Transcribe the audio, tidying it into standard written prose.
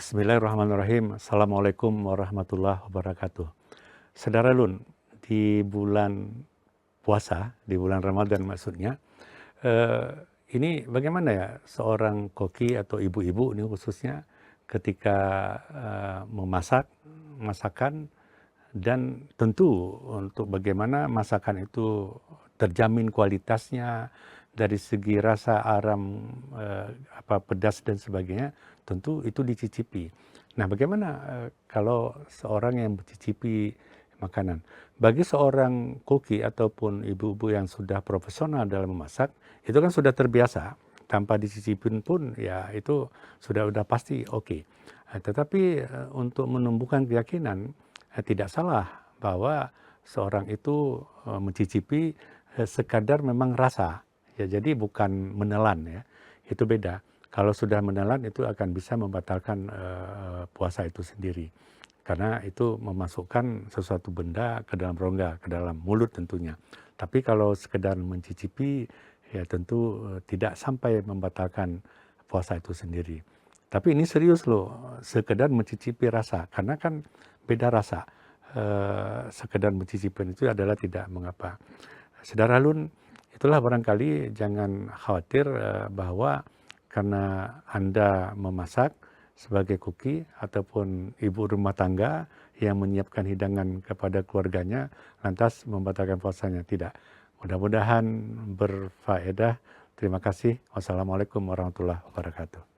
Bismillahirrahmanirrahim. Assalamualaikum warahmatullahi wabarakatuh. Saudara Lun, di bulan puasa, di bulan Ramadan maksudnya, ini bagaimana ya seorang koki atau ibu-ibu ini khususnya ketika memasak, masakan, dan tentu untuk bagaimana masakan itu terjamin kualitasnya dari segi rasa, aram, pedas dan sebagainya, tentu itu dicicipi. Nah, bagaimana kalau seorang yang mencicipi makanan? Bagi seorang koki ataupun ibu-ibu yang sudah profesional dalam memasak, itu kan sudah terbiasa. Tanpa dicicipin pun ya itu sudah pasti oke. Tetapi untuk menumbuhkan keyakinan, tidak salah bahwa seorang itu mencicipi sekadar memang rasa. Ya, jadi bukan menelan ya. Itu beda. Kalau sudah menelan itu akan bisa membatalkan puasa itu sendiri. Karena itu memasukkan sesuatu benda ke dalam rongga, ke dalam mulut tentunya. Tapi kalau sekedar mencicipi, ya tentu tidak sampai membatalkan puasa itu sendiri. Tapi ini serius loh, sekedar mencicipi rasa. Karena kan beda rasa. Sekedar mencicipi itu adalah tidak mengapa. Saudara Lun, itulah barangkali jangan khawatir bahwa karena Anda memasak sebagai koki ataupun ibu rumah tangga yang menyiapkan hidangan kepada keluarganya, lantas membatalkan puasanya. Tidak. Mudah-mudahan berfaedah. Terima kasih. Wassalamualaikum warahmatullahi wabarakatuh.